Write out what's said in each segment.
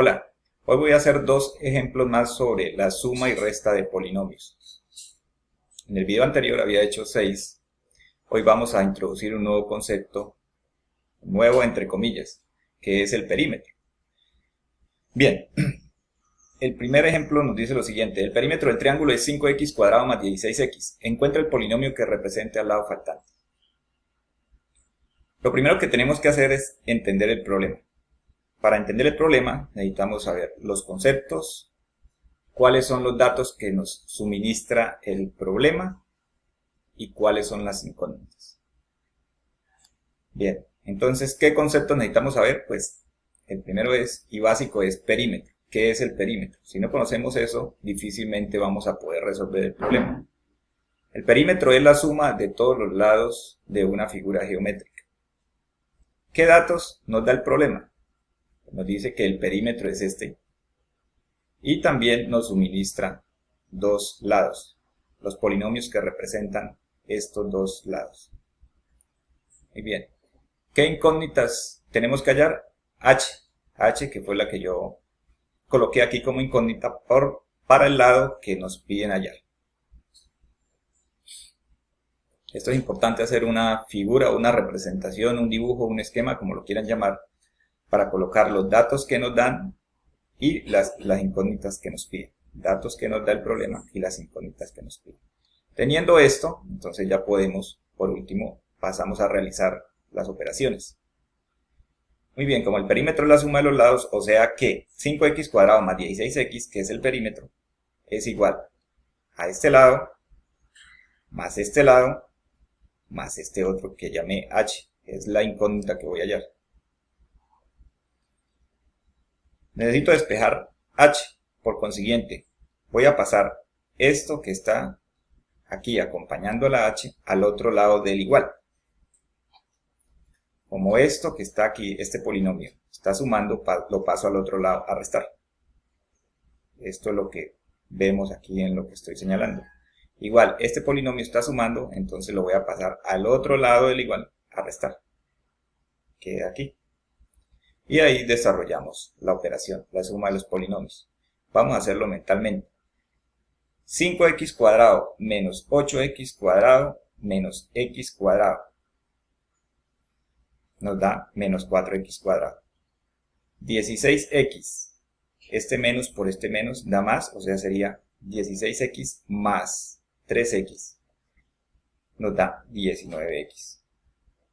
Hola, hoy voy a hacer dos ejemplos más sobre la suma y resta de polinomios. En el video anterior había hecho 6, hoy vamos a introducir un nuevo concepto, nuevo entre comillas, que es el perímetro. Bien, el primer ejemplo nos dice lo siguiente: el perímetro del triángulo es 5x cuadrado más 16x, encuentra el polinomio que represente al lado faltante. Lo primero que tenemos que hacer es entender el problema. Para entender el problema necesitamos saber los conceptos, cuáles son los datos que nos suministra el problema y cuáles son las incógnitas. Bien, entonces, ¿qué conceptos necesitamos saber? Pues el primero y básico es perímetro. ¿Qué es el perímetro? Si no conocemos eso, difícilmente vamos a poder resolver el problema. El perímetro es la suma de todos los lados de una figura geométrica. ¿Qué datos nos da el problema? Nos dice que el perímetro es este y también nos suministra dos lados, los polinomios que representan estos dos lados. Muy bien, ¿qué incógnitas tenemos que hallar? H, que fue la que yo coloqué aquí como incógnita para el lado que nos piden hallar. Esto es importante, hacer una figura, una representación, un dibujo, un esquema, como lo quieran llamar, para colocar los datos que nos dan y las incógnitas que nos piden. Datos que nos da el problema y las incógnitas que nos piden. Teniendo esto, entonces ya podemos, por último, pasamos a realizar las operaciones. Muy bien, como el perímetro es la suma de los lados, o sea que 5x cuadrado más 16x, que es el perímetro, es igual a este lado, más este otro que llamé h, es la incógnita que voy a hallar. Necesito despejar h, por consiguiente, voy a pasar esto que está aquí acompañando a la h al otro lado del igual. Como esto que está aquí, este polinomio, está sumando, lo paso al otro lado a restar. Esto es lo que vemos aquí en lo que estoy señalando. Igual, este polinomio está sumando, entonces lo voy a pasar al otro lado del igual a restar. Queda aquí. Y ahí desarrollamos la operación, la suma de los polinomios. Vamos a hacerlo mentalmente. 5x cuadrado menos 8x cuadrado menos x cuadrado nos da menos 4x cuadrado. 16x, este menos por este menos da más, o sea sería 16x más 3x nos da 19x.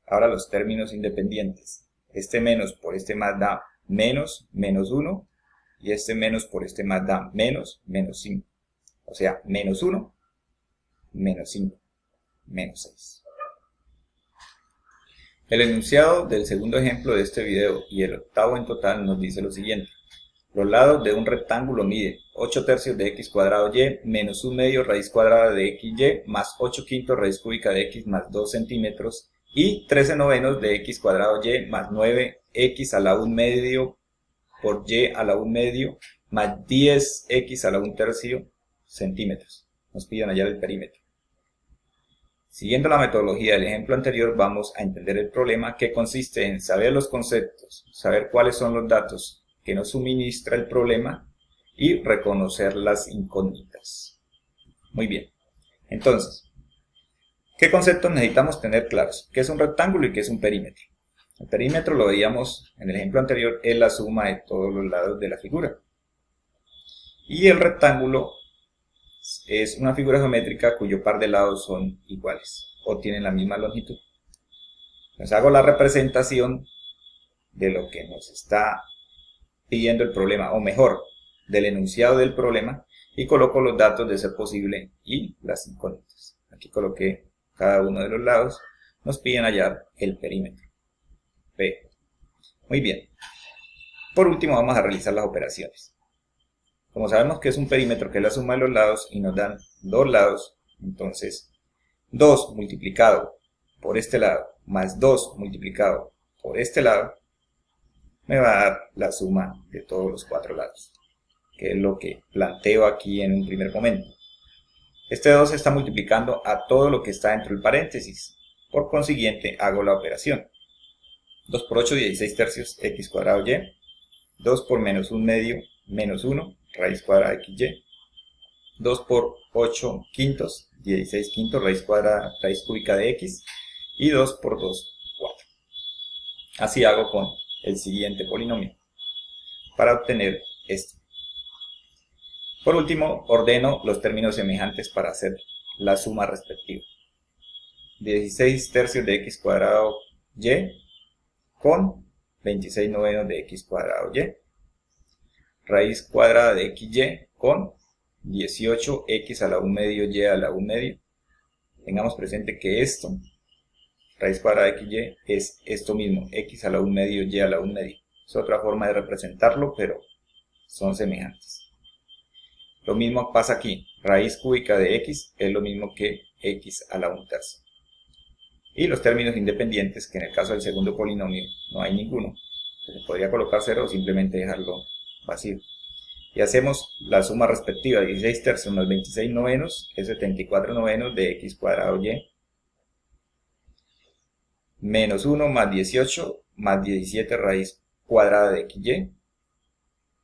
Ahora los términos independientes. Este menos por este más da menos 1 y este menos por este más da menos 5. O sea, menos 1, menos 5, menos 6. El enunciado del segundo ejemplo de este video y el octavo en total nos dice lo siguiente. Los lados de un rectángulo miden 8 tercios de x cuadrado y menos 1 medio raíz cuadrada de xy más 8 quintos raíz cúbica de x más 2 centímetros y 13 novenos de x cuadrado y más 9x a la 1 medio por y a la 1 medio más 10x a la 1 tercio centímetros. Nos piden hallar el perímetro. Siguiendo la metodología del ejemplo anterior, vamos a entender el problema, que consiste en saber los conceptos, saber cuáles son los datos que nos suministra el problema y reconocer las incógnitas. Muy bien, entonces, ¿qué conceptos necesitamos tener claros? ¿Qué es un rectángulo y qué es un perímetro? El perímetro, lo veíamos en el ejemplo anterior, es la suma de todos los lados de la figura. Y el rectángulo es una figura geométrica cuyo par de lados son iguales o tienen la misma longitud. Entonces hago la representación de lo que nos está pidiendo el problema, o mejor, del enunciado del problema, y coloco los datos de ser posible y las incógnitas. Aquí coloqué cada uno de los lados. Nos piden hallar el perímetro. P. Muy bien. Por último vamos a realizar las operaciones. Como sabemos que es un perímetro, que es la suma de los lados, y nos dan dos lados, entonces 2 multiplicado por este lado más 2 multiplicado por este lado me va a dar la suma de todos los cuatro lados, que es lo que planteo aquí en un primer momento. Este 2 se está multiplicando a todo lo que está dentro del paréntesis, por consiguiente hago la operación. 2 por 8, 16 tercios, x cuadrado y 2 por menos 1 medio, menos 1, raíz cuadrada de xy. 2 por 8 quintos, 16 quintos, raíz cuadrada, raíz cúbica de x. Y 2 por 2, 4. Así hago con el siguiente polinomio para obtener esto. Por último, ordeno los términos semejantes para hacer la suma respectiva. 16 tercios de x cuadrado y con 26 novenos de x cuadrado y. Raíz cuadrada de xy con 18x a la 1 medio y a la 1 medio. Tengamos presente que esto, raíz cuadrada de xy, es esto mismo, x a la 1 medio y a la 1 medio. Es otra forma de representarlo, pero son semejantes. Lo mismo pasa aquí, raíz cúbica de x es lo mismo que x a la 1 tercia. Y los términos independientes, que en el caso del segundo polinomio no hay ninguno. Se podría colocar 0 o simplemente dejarlo vacío. Y hacemos la suma respectiva, 16 tercios más 26 novenos, es 74 novenos de x cuadrado y, menos 1 más 18 más 17 raíz cuadrada de xy,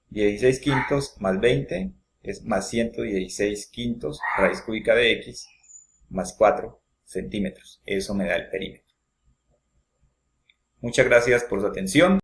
16 quintos más 20 es más 116 quintos raíz cúbica de x más 4 centímetros. Eso me da el perímetro. Muchas gracias por su atención.